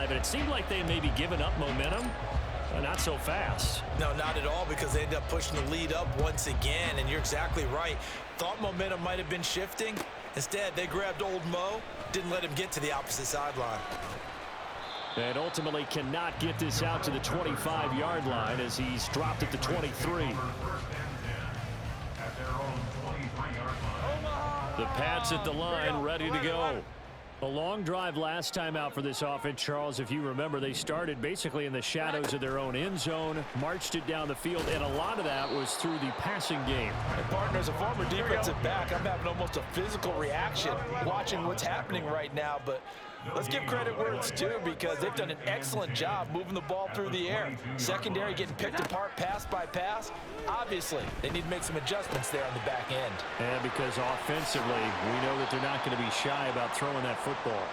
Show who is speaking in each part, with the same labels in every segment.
Speaker 1: drive, and it seemed like they may be giving up momentum. Not so fast.
Speaker 2: No, not at all, because they ended up pushing the lead up once again, and you're exactly right. Thought momentum might have been shifting. Instead, they grabbed old Mo, didn't let him get to the opposite sideline.
Speaker 1: And ultimately cannot get this out to the 25-yard line as he's dropped at the 23. The Pats at the line, ready to go. A long drive last time out for this offense, Charles. If you remember, they started basically in the shadows of their own end zone, marched it down the field, and a lot of that was through the passing game.
Speaker 2: And partner, as a former defensive back, I'm having almost a physical reaction watching what's happening right now. But let's give credit where it's due, because they've done an excellent job moving the ball through the air. Secondary getting picked apart pass by pass. Obviously, they need to make some adjustments there on the back end.
Speaker 1: And because offensively, we know that they're not going to be shy about throwing that football.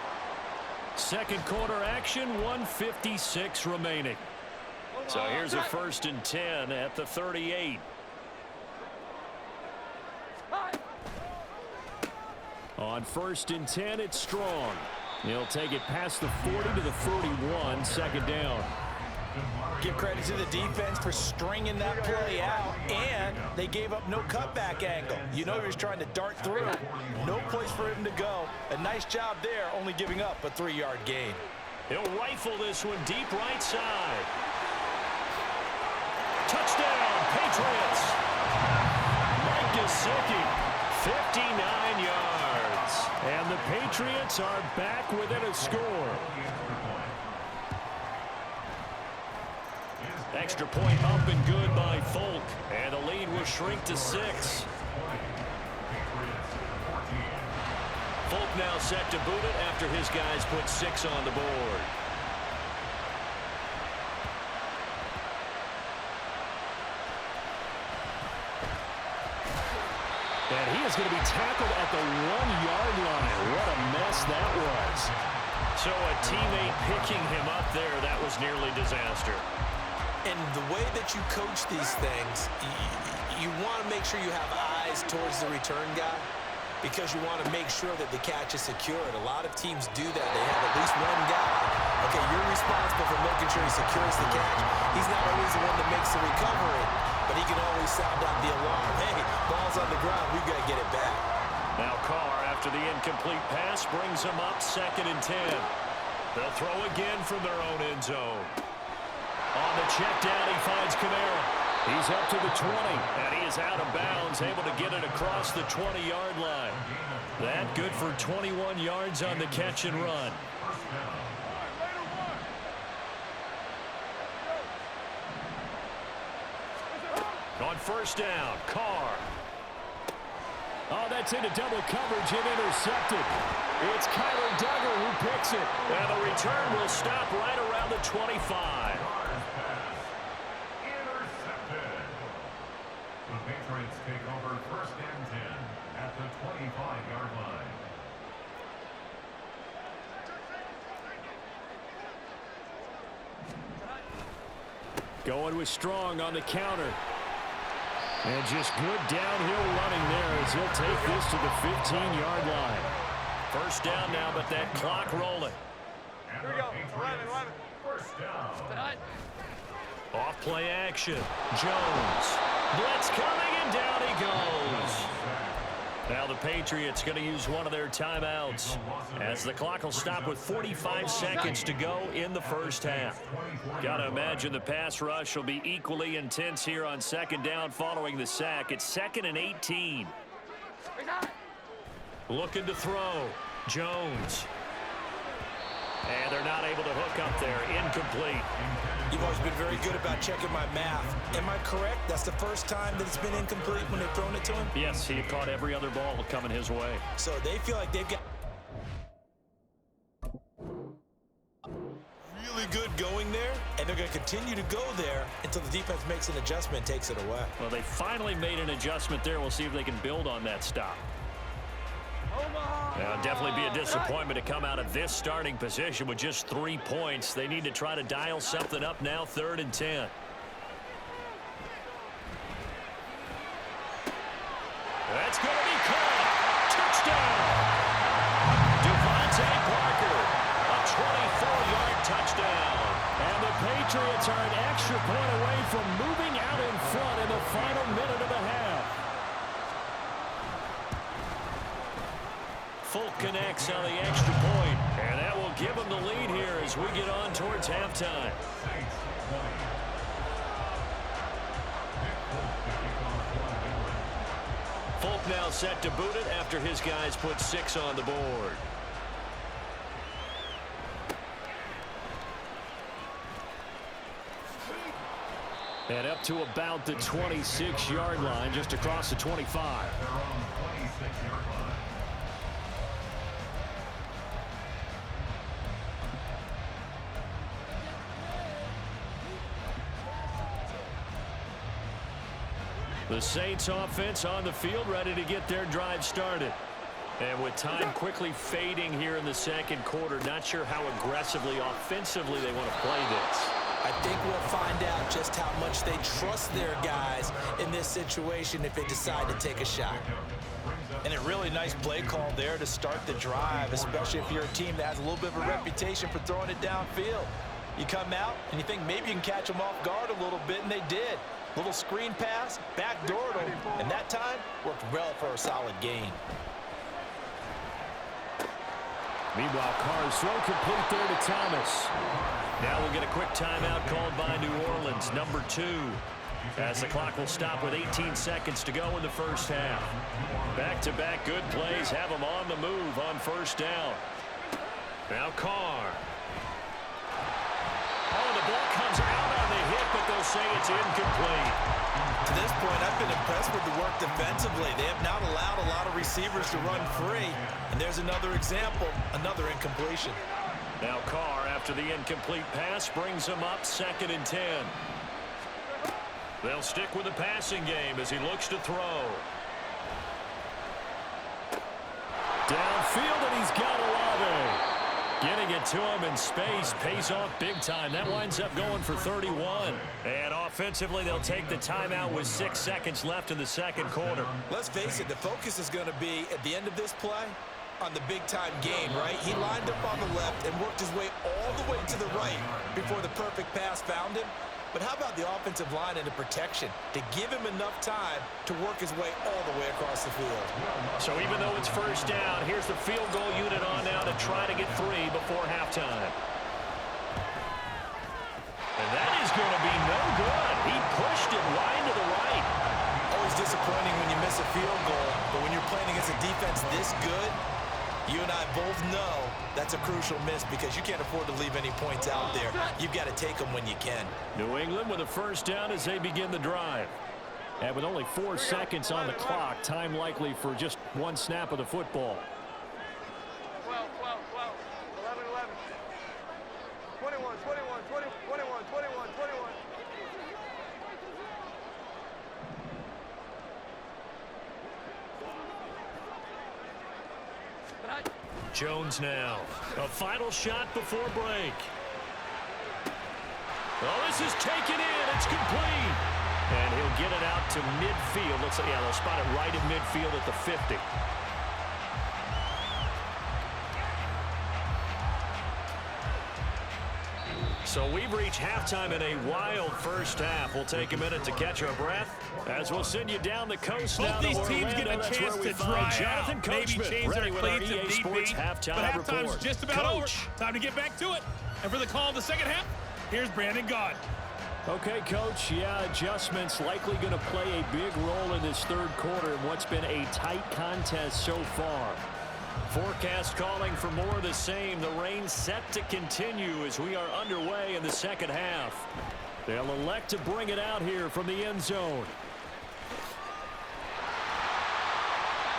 Speaker 1: Second quarter action, 1:56 remaining. So here's a 1st and 10 at the 38. On 1st and 10, it's Strong. He'll take it past the 40 to the 41, second down.
Speaker 2: Give credit to the defense for stringing that play out, and they gave up no cutback angle. You know he was trying to dart through. No place for him to go. A nice job there, only giving up a 3-yard gain.
Speaker 1: He'll rifle this one deep right side. Touchdown, Patriots. Mike Gesicki, 59 yards. And the Patriots are back within a score. Extra point up and good by Folk. And the lead will shrink to 6. Folk now set to boot it after his guys put 6 on the board. And he is going to be tackled at the 1-yard line. What a mess that was. So a teammate picking him up there, that was nearly disaster.
Speaker 2: And the way that you coach these things, you want to make sure you have eyes towards the return guy, because you want to make sure that the catch is secured. A lot of teams do that. They have at least one guy. Okay, you're responsible for making sure he secures the catch. He's not always the one that makes the recovery, but he can always sound out the alarm. Hey, ball's on the ground. We've got to get it back.
Speaker 1: Now Carr, after the incomplete pass, brings him up 2nd and 10. They'll throw again from their own end zone. On the check down, he finds Kamara. He's up to the 20, and he is out of bounds, able to get it across the 20-yard line. That good for 21 yards on the catch and run. On 1st down, Carr. Oh, that's into double coverage and intercepted. It's Kyler Duggar who picks it. And the return will stop right around the 25.
Speaker 3: Patriots take over 1st and 10 at the 25-yard line.
Speaker 1: Going with Strong on the counter. And just good downhill running there as he'll take this to the 15-yard line. 1st down now, but that clock rolling.
Speaker 3: Here we go. 1st down.
Speaker 1: Off play action. Jones. Blitz coming, and down he goes. Now the Patriots going to use one of their timeouts as the clock will stop with 45 seconds to go in the 1st half. Got to imagine the pass rush will be equally intense here on 2nd down following the sack. It's 2nd and 18. Looking to throw. Jones. And they're not able to hook up there. Incomplete.
Speaker 2: You've always been very good about checking my math. Am I correct? That's the first time that it's been incomplete when they've thrown it to him?
Speaker 1: Yes, he caught every other ball coming his way.
Speaker 2: So they feel like they've got really good going there, and they're going to continue to go there until the defense makes an adjustment and takes it away.
Speaker 1: Well, they finally made an adjustment there. We'll see if they can build on that stop. It'll definitely be a disappointment to come out of this starting position with just 3 points. They need to try to dial something up now, 3rd and 10. That's going to be caught. Touchdown! Devontae Parker, a 24-yard touchdown. Patriots are an extra point away from moving out in front in the final minute of the half. Folk connects on the extra point, and that will give them the lead here as we get on towards halftime. Folk now set to boot it after his guys put 6 on the board. And up to about the 26-yard line, just across the 25. The Saints offense on the field, ready to get their drive started. And with time quickly fading here in the second quarter, not sure how aggressively, offensively they want to play this.
Speaker 2: I think we'll find out just how much they trust their guys in this situation if they decide to take a shot.
Speaker 4: And a really nice play call there to start the drive, especially if you're a team that has a little bit of a reputation for throwing it downfield. You come out and you think maybe you can catch them off guard a little bit, and they did. Little screen pass, backdoored them, and that time worked well for a solid gain.
Speaker 1: Meanwhile, Carr's throw complete there to Thomas. Now we'll get a quick timeout called by New Orleans, number 2. As the clock will stop with 18 seconds to go in the first half. Back-to-back good plays have them on the move on first down. Now Carr. Oh, the ball comes out on the hit, but they'll say it's incomplete.
Speaker 2: To this point, I've been impressed with the work defensively. They have not allowed a lot of receivers to run free. And there's another example, another incompletion.
Speaker 1: Now Carr, after the incomplete pass, brings him up 2nd and 10. They'll stick with the passing game as he looks to throw. Downfield, and he's got Olave. Getting it to him in space pays off big time. That winds up going for 31. And offensively, they'll take the timeout with 6 seconds left in the second quarter.
Speaker 2: Let's face it, the focus is going to be, at the end of this play, on the big-time game, right? He lined up on the left and worked his way all the way to the right before the perfect pass found him. But how about the offensive line and the protection to give him enough time to work his way all the way across the field?
Speaker 1: So even though it's first down, here's the field goal unit on now to try to get 3 before halftime. And that is going to be no good. He pushed it wide to the right.
Speaker 2: Always disappointing when you miss a field goal, but when you're playing against a defense this good, you and I both know that's a crucial miss because you can't afford to leave any points out there. You've got to take them when you can.
Speaker 1: New England with a first down as they begin the drive. And with only 4 seconds on the clock, time likely for just 1 snap of the football.
Speaker 5: 12, 12, 12, 11, 11, 21, 21, 20, 21, 21, 21.
Speaker 1: Jones now. A final shot before break. Oh, this is taken in. It's complete. And he'll get it out to midfield. Looks like, yeah, they'll spot it right at midfield at the 50. So we've reached halftime in a wild first half. We'll take a minute to catch our breath as we'll send you down the coast now.
Speaker 6: Both these teams get a chance to dry out, maybe change their cleats and DB, but halftime's just about over. Time to get back to it. And for the call of the second half, here's Brandon Gaud.
Speaker 1: Okay, Coach, yeah, adjustments likely going to play a big role in this third quarter in what's been a tight contest so far. Forecast calling for more of the same. The rain set to continue as we are underway in the second half. They'll elect to bring it out here from the end zone.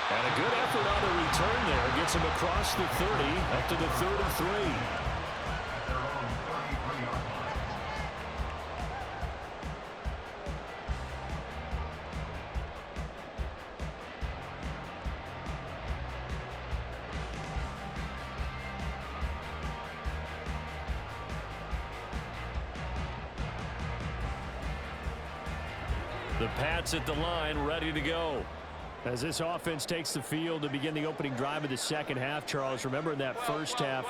Speaker 1: And a good effort on the return there. Gets him across the 30, up to the 33. The Pats at the line, ready to go. As this offense takes the field to begin the opening drive of the second half, Charles, remember in that first half,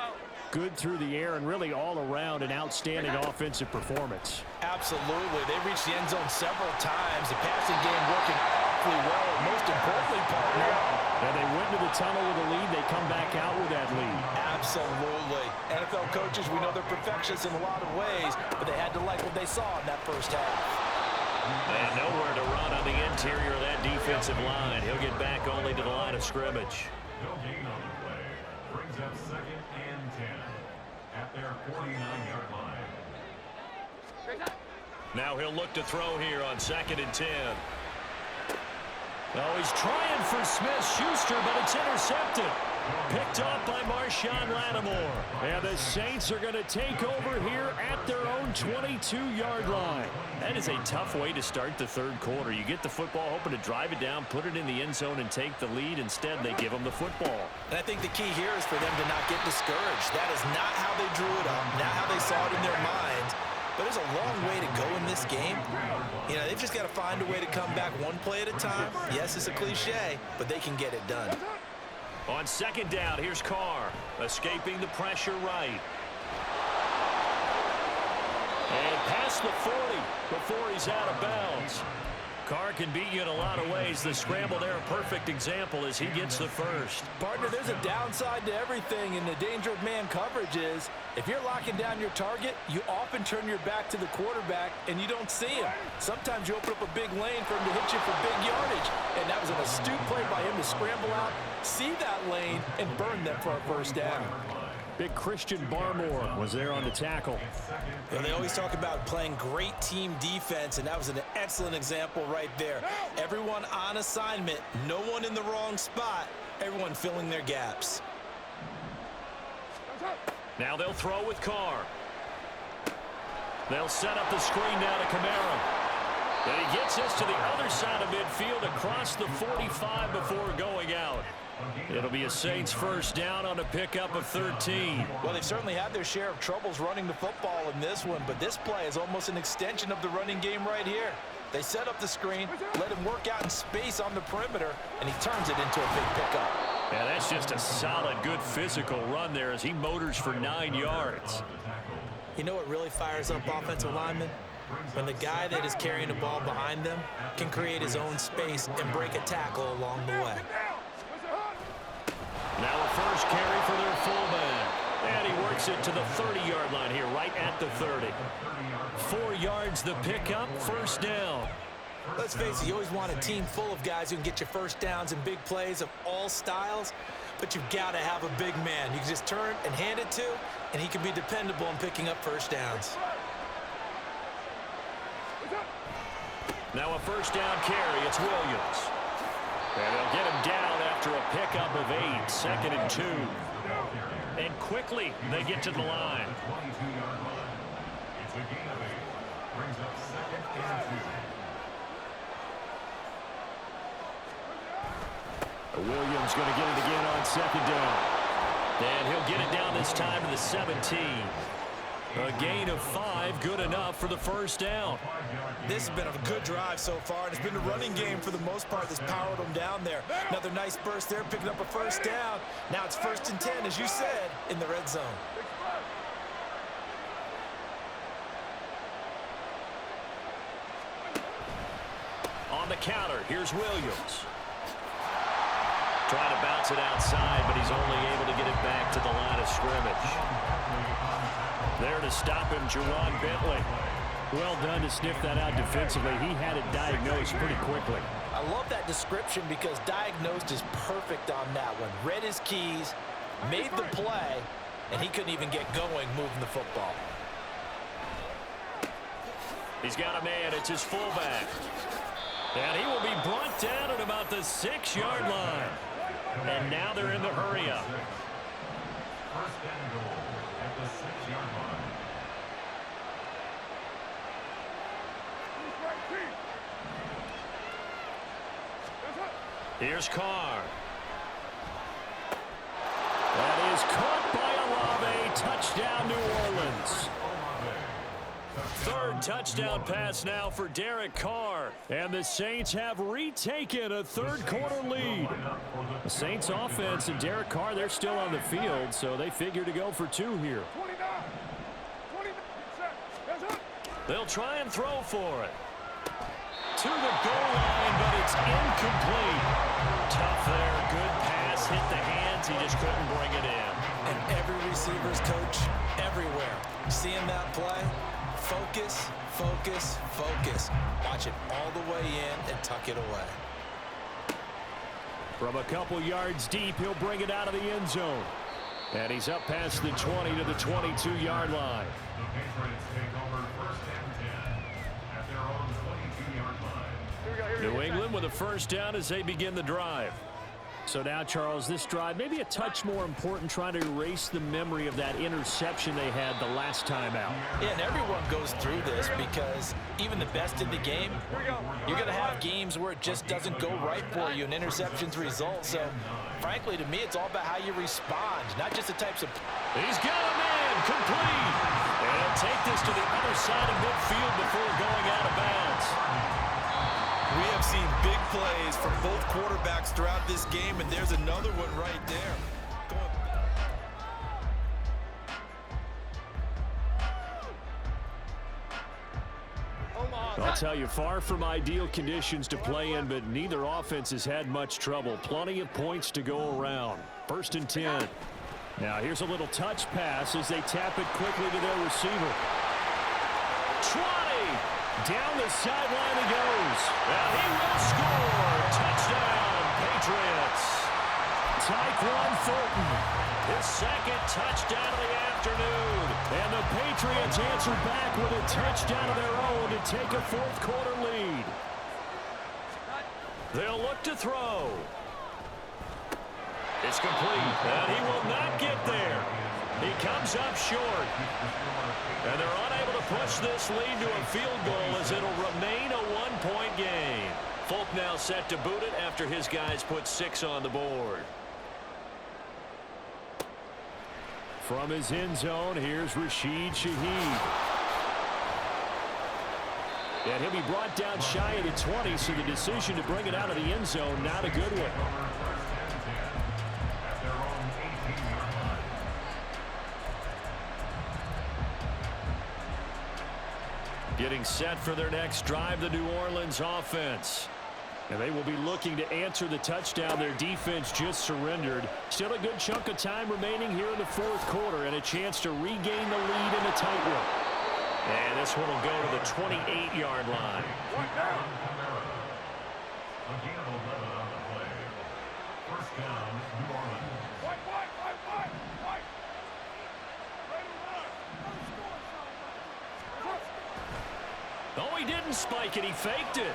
Speaker 1: good through the air and really all around an outstanding offensive performance.
Speaker 4: Absolutely. They reached the end zone several times. The passing game working awfully well. And most importantly, partner,
Speaker 1: and they went into the tunnel with a lead. They come back out with that lead.
Speaker 4: Absolutely. NFL coaches, we know they're perfectionists in a lot of ways, but they had to like what they saw in that first half.
Speaker 1: And nowhere to run on the interior of that defensive line. He'll get back only to the line of scrimmage.
Speaker 3: No gain on the play. Brings up 2nd and 10 at their 49-yard line.
Speaker 1: Now he'll look to throw here on 2nd and 10. Oh, he's trying for Smith-Schuster, but it's intercepted. Picked off by Marshawn Lattimore. And the Saints are going to take over here at their own 22-yard line. That is a tough way to start the third quarter. You get the football, hoping to drive it down, put it in the end zone, and take the lead. Instead, they give them the football.
Speaker 4: And I think the key here is for them to not get discouraged. That is not how they drew it up, not how they saw it in their minds. But there's a long way to go in this game. You know, they've just got to find a way to come back one play at a time. Yes, it's a cliche, but they can get it done.
Speaker 1: On 2nd down, here's Carr, escaping the pressure right. And past the 40 before he's out of bounds. Carr can beat you in a lot of ways. The scramble there, a perfect example as he gets the first.
Speaker 4: Partner, there's a downside to everything, and the danger of man coverage is if you're locking down your target, you often turn your back to the quarterback and you don't see him. Sometimes you open up a big lane for him to hit you for big yardage, and that was an astute play by him to scramble out, see that lane, and burn them for a first down.
Speaker 1: Big Christian Barmore was there on the tackle.
Speaker 4: You know, they always talk about playing great team defense, and that was an excellent example right there. Everyone on assignment, no one in the wrong spot, everyone filling their gaps.
Speaker 1: Now they'll throw with Carr. They'll set up the screen now to Kamara. And he gets this to the other side of midfield across the 45 before going out. It'll be a Saints first down on a pickup of 13.
Speaker 4: Well, they've certainly had their share of troubles running the football in this one, but this play is almost an extension of the running game right here. They set up the screen, let him work out in space on the perimeter, and he turns it into a big pickup.
Speaker 1: Yeah, that's just a solid, good physical run there as he motors for 9 yards.
Speaker 2: You know what really fires up offensive linemen? When the guy that is carrying the ball behind them can create his own space and break a tackle along the way.
Speaker 1: Now a first carry for their fullback. And he works it to the 30-yard line here, right at the 30. 4 yards the pickup, first down.
Speaker 2: Let's face it, you always want a team full of guys who can get you first downs and big plays of all styles, but you've got to have a big man you can just turn and hand it to, and he can be dependable in picking up first downs.
Speaker 1: Now a first down carry, it's Williams. And they'll get him down after a pickup of 8, 2nd and 2. And quickly, they get to the line.
Speaker 3: It's a gain of 8. Brings up 2nd and 2.
Speaker 1: Williams going to get it again on 2nd down. And he'll get it down this time to the 17. A gain of 5, good enough for the first down.
Speaker 4: This has been a good drive so far, and it's been the running game for the most part that's powered them down there. Another nice burst there, picking up a first down. Now it's 1st and 10, as you said, in the red zone.
Speaker 1: On the counter, here's Williams. Trying to bounce it outside, but he's only able to get it back to the line of scrimmage. There to stop him, Juwan Bentley. Well done to sniff that out defensively. He had it diagnosed pretty quickly.
Speaker 4: I love that description because diagnosed is perfect on that one. Read his keys, made the play, and he couldn't even get going moving the football.
Speaker 1: He's got a man. It's his fullback. And he will be brought down at about the 6-yard line. And now they're in the hurry-up.
Speaker 3: First and goal at the 6-yard line.
Speaker 1: Here's Carr. That is caught by Olave. Touchdown, New Orleans. Third touchdown pass now for Derek Carr. And the Saints have retaken a third-quarter lead. The Saints offense and Derek Carr, they're still on the field, so they figure to go for 2 here. They'll try and throw for it. To the goal line, but it's incomplete. Tough there. Good pass. Hit the hands. He just couldn't bring it in.
Speaker 2: And every receiver's coach everywhere. Seeing that play, focus, focus, focus. Watch it all the way in and tuck it away.
Speaker 1: From a couple yards deep, he'll bring it out of the end zone. And he's up past the 20 to the 22-yard line.
Speaker 3: The Patriots take over first and 10 at their own 22-yard line.
Speaker 1: New England with a first down as they begin the drive. So now, Charles, this drive maybe a touch more important, trying to erase the memory of that interception they had the last time out.
Speaker 4: Yeah, and everyone goes through this because even the best in the game, you're going to have games where it just doesn't go right for you and interceptions result. So, frankly, to me, it's all about how you respond, not just the types of...
Speaker 1: He's got a man, complete. And he'll take this to the other side of midfield before going out of bounds.
Speaker 4: We have seen big plays from both quarterbacks throughout this game, and there's another one right there.
Speaker 1: I'll tell you, far from ideal conditions to play in, but neither offense has had much trouble. Plenty of points to go around. First and 10. Now here's a little touch pass as they tap it quickly to their receiver. 20! Down the sideline he goes. And he will score. Touchdown, Patriots. Tyquan Thornton, his second touchdown of the afternoon. And the Patriots answer back with a touchdown of their own to take a fourth-quarter lead. They'll look to throw. It's complete, and he will not get there. He comes up short. And they're unable to push this lead to a field goal as it'll remain a one-point game. Folk now set to boot it after his guys put 6 on the board. From his end zone, here's Rashid Shaheed. And he'll be brought down shy of the 20, so the decision to bring it out of the end zone, not a good one. Getting set for their next drive, the New Orleans offense. And they will be looking to answer the touchdown their defense just surrendered. Still a good chunk of time remaining here in the fourth quarter and a chance to regain the lead in a tight one. And this one will go to the 28-yard line.
Speaker 3: First down, New Orleans.
Speaker 1: Oh, he didn't spike it. He faked it.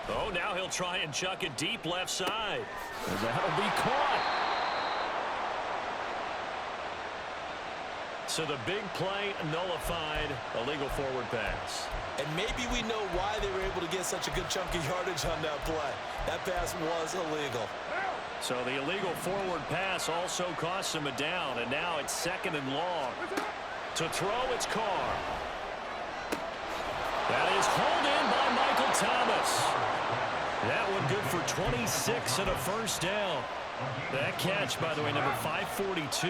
Speaker 1: Oh, now he'll try and chuck it deep left side. And that'll be caught. So the big play nullified, illegal forward pass.
Speaker 2: And maybe we know why they were able to get such a good chunk of yardage on that play. That pass was illegal.
Speaker 1: So the illegal forward pass also costs him a down, and now it's 2nd and long. To throw, it's Carr. That is hauled in by Michael Thomas. That one good for 26 and a first down. That catch, by the way, number 542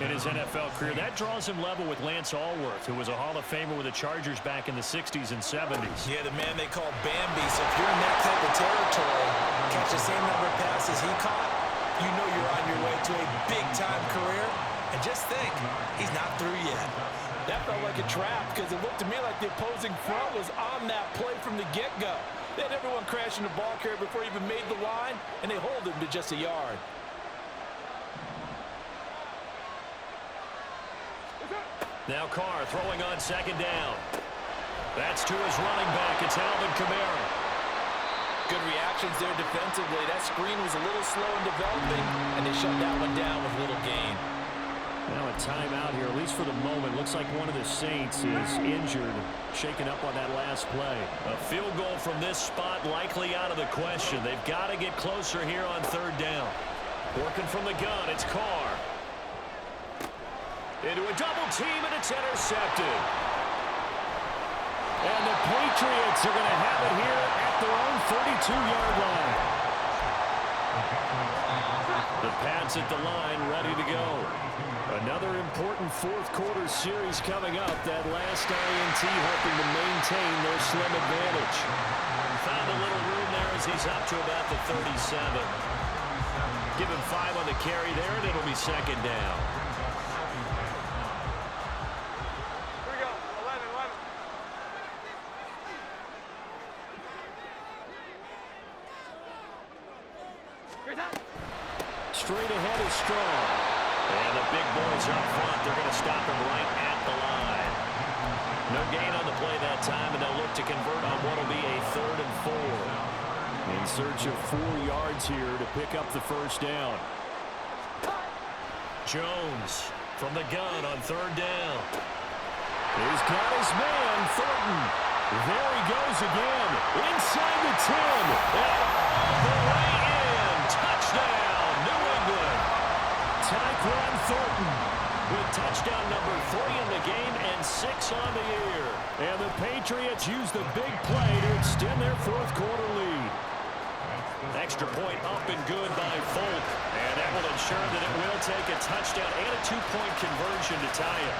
Speaker 1: in his NFL career. That draws him level with Lance Allworth, who was a Hall of Famer with the Chargers back in the 60s and 70s.
Speaker 2: Yeah, the man they call Bambi. So if you're in that type of territory, catch the same number of passes he caught, you know you're on your way to a big-time career. And just think, he's not through yet.
Speaker 4: That felt like a trap because it looked to me like the opposing front was on that play from the get-go. They had everyone crashing the ball carrier before he even made the line, and they hold him to just a yard.
Speaker 1: Now Carr throwing on 2nd down. That's to his running back. It's Alvin Kamara.
Speaker 4: Good reactions there defensively. That screen was a little slow in developing, and they shut that one down with little gain.
Speaker 1: Now a timeout here, at least for the moment. Looks like one of the Saints is injured, shaken up on that last play. A field goal from this spot likely out of the question. They've got to get closer here on 3rd down. Working from the gun, it's Carr. Into a double team, and it's intercepted. And the Patriots are going to have it here at their own 42-yard line. The Pats at the line, ready to go. Another important fourth-quarter series coming up. That last INT helping to maintain their slim advantage. Found a little room there as he's up to about the 37. Give him 5 on the carry there, and it'll be second down.
Speaker 5: Here we go. 11, 11.
Speaker 1: Straight ahead is Strong. And the big boys up front, they're going to stop him right at the line. No gain on the play that time, and they'll look to convert on what will be a 3rd and 4. In search of 4 yards here to pick up the first down. Jones from the gun on 3rd down. He's got his man, Thornton. There he goes again. Inside the 10. And the way in. Touchdown, New England. Tyquan Thornton with touchdown number 3 in the game and 6 on the year. And the Patriots use the big play to extend their fourth-quarter lead. Extra point up and good by Folk. And that will ensure that it will take a touchdown and a 2-point conversion to tie it.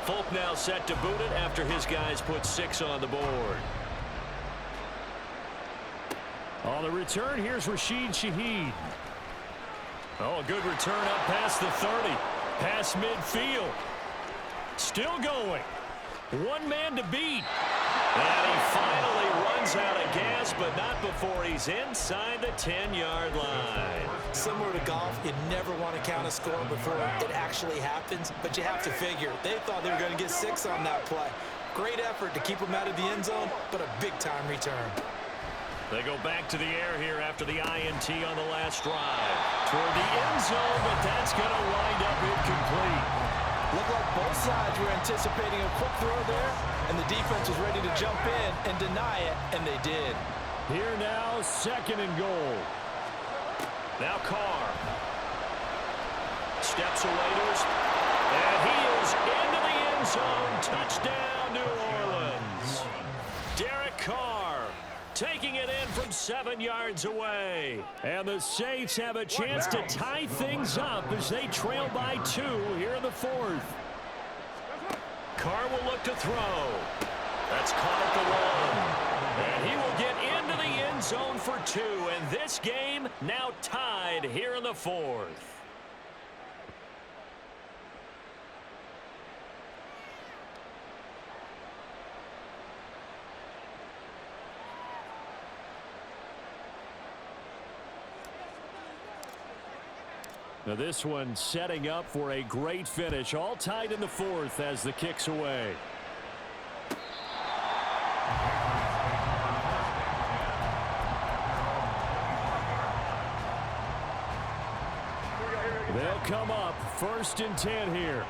Speaker 1: Folk now set to boot it after his guys put 6 on the board. On the return, here's Rashid Shaheed. Oh, a good return up past the 30. Past midfield. Still going. One man to beat. And he finally runs out of gas, but not before he's inside the 10-yard line.
Speaker 2: Similar to golf, you never want to count a score before it actually happens, but you have to figure they thought they were going to get 6 on that play. Great effort to keep them out of the end zone, but a big-time return.
Speaker 1: They go back to the air here after the INT on the last drive. Toward the end zone, but that's going to wind up incomplete.
Speaker 4: Looked like both sides were anticipating a quick throw there, and the defense was ready to jump in and deny it, and they did.
Speaker 1: Here now, 2nd and goal. Now Carr. Steps away to his, and he is into the end zone. Touchdown, New Orleans. Derek Carr taking it in from 7 yards away. And the Saints have a chance to tie things up as they trail by 2 here in the 4th. Carr will look to throw. That's caught at the 1. And he will get into the end zone for 2. And this game now tied here in the 4th. Now this one setting up for a great finish. All tied in the 4th as the kick's away. They'll come up 1st and 10 here.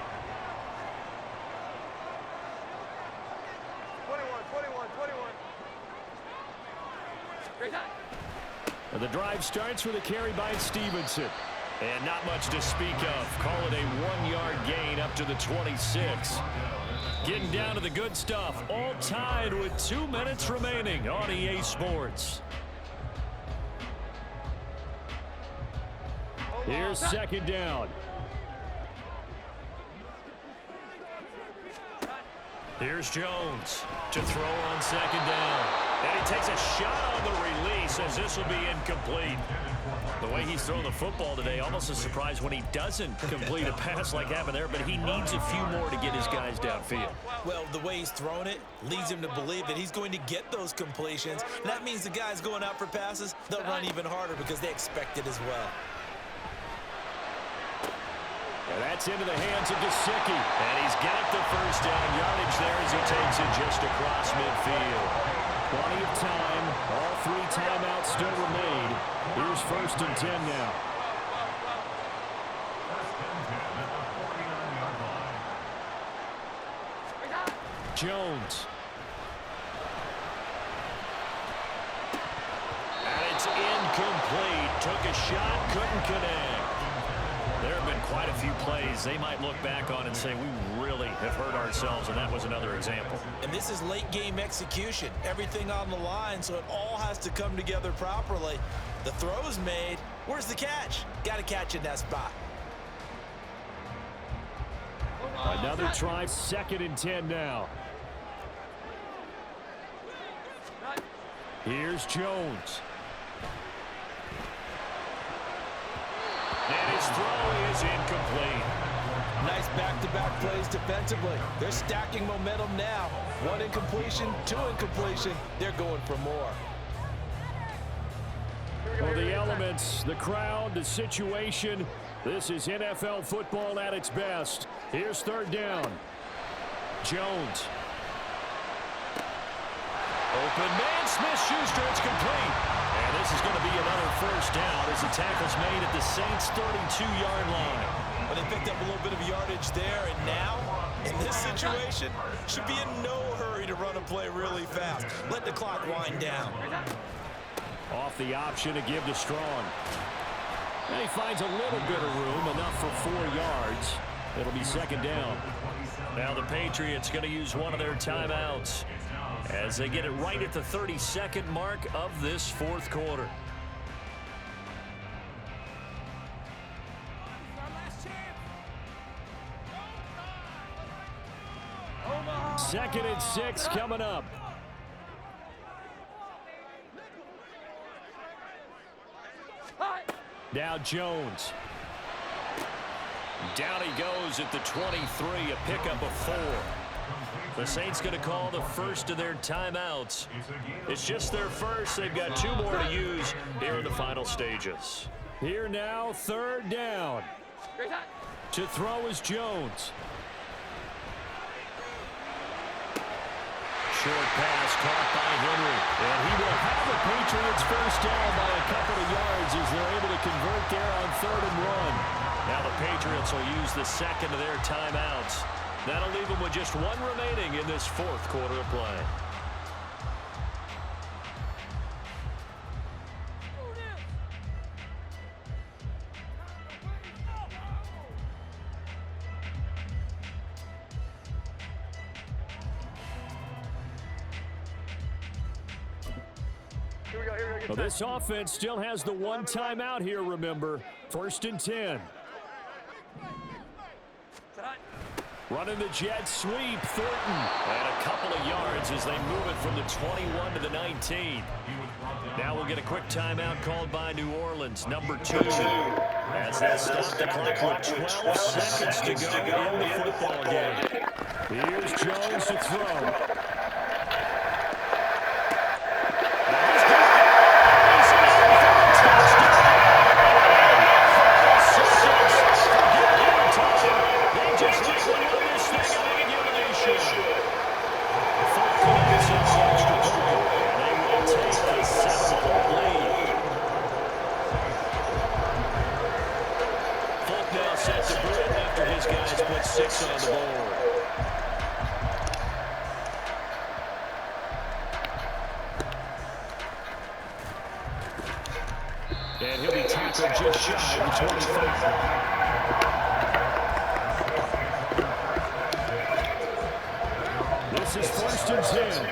Speaker 5: 21. Great time.
Speaker 1: And the drive starts with a carry by Stevenson. And not much to speak of. Call it a 1-yard gain up to the 26. Getting down to the good stuff. All tied with 2 minutes remaining on EA Sports. Here's 2nd down. Here's Jones to throw on 2nd down. And he takes a shot on the release as this will be incomplete. The way he's thrown the football today, almost a surprise when he doesn't complete a pass like happened there, but he needs a few more to get his guys downfield.
Speaker 2: Well, the way he's thrown it leads him to believe that he's going to get those completions. And that means the guys going out for passes, they'll run even harder because they expect it as well.
Speaker 1: And that's into the hands of Gesicki. And he's got the first down yardage there as he takes it just across midfield. Plenty of time. All 3 timeouts still remain. Here's 1st and 10 now. Jones. And it's incomplete. Took a shot, couldn't connect. There have been quite a few plays they might look back on and say, we really have hurt ourselves, and that was another example.
Speaker 2: And this is late game execution. Everything on the line, so it all has to come together properly. The throw's made. Where's the catch? Got to catch in that spot.
Speaker 1: Another try, 2nd and 10 now. Here's Jones. And his throw is incomplete.
Speaker 4: Nice back-to-back plays defensively. They're stacking momentum now. 1 incompletion, 2 incompletion. They're going for more.
Speaker 1: Well, the elements, the crowd, the situation. This is NFL football at its best. Here's 3rd down. Jones. Open man, Smith-Schuster, it's complete. And this is going to be another 1st down as the tackle's made at the Saints' 32-yard line.
Speaker 2: Well, they picked up a little bit of yardage there, and now, in this situation, should be in no hurry to run a play really fast. Let the clock wind down.
Speaker 1: Off the option to give to Strong. And he finds a little bit of room, enough for 4 yards. It'll be 2nd down. Now the Patriots going to use one of their timeouts as they get it right at the 32nd mark of this 4th quarter. Second and 6 coming up. Now Jones. Down he goes at the 23, a pickup of 4. The Saints going to call the first of their timeouts. It's just their first. They've got 2 more to use here in the final stages. Here now, 3rd down. To throw is Jones. Short pass caught by Henry. And he will have the Patriots 1st down by a couple of yards as they're able to convert there on 3rd and 1. Now the Patriots will use the 2nd of their timeouts. That'll leave them with just 1 remaining in this 4th quarter of play. Well, this offense still has the 1 timeout here, remember. 1st and 10. Running the jet sweep, Thornton. And a couple of yards as they move it from the 21 to the 19. Now we'll get a quick timeout called by New Orleans, number 2. As they stop the clock with 12 seconds to go in the football game. Here's Jones to throw. And he'll be tackled just shy of the 25. This is 1st and 10.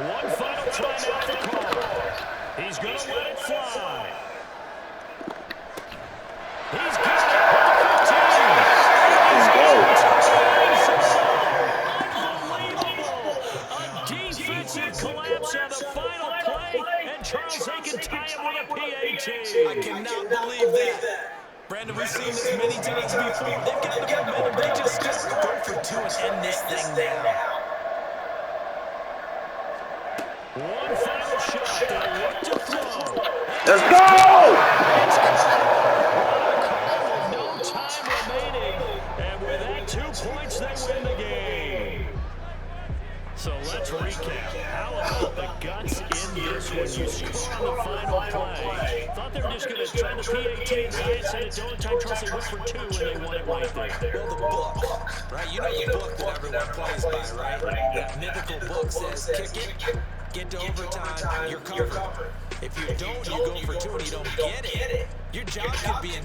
Speaker 1: One final timeout to call. He's going to let it fly. He's got it at the 15. He's got unbelievable. A defensive collapse on the final play, and Charles, they can tie him with a PAT.
Speaker 2: I cannot believe that. Brandon, we've seen this many times before. They've got the momentum. They just go for 2 and end this thing now.
Speaker 1: One final shot. They look to throw.
Speaker 7: Let's go!
Speaker 1: No time remaining. And with that, 2 points, they win the game. So let's recap. How about the guts in this when you score on the final play? Thought they were just going to try the PAT. chance at it. Don't time trust. They went for 2, and they won it right there.
Speaker 2: Well, the book, right? You know the book that everyone plays by, right? That mythical book says, kick it, get to overtime, you're covered. If you don't, you go for 2 and you don't get it, your job could be in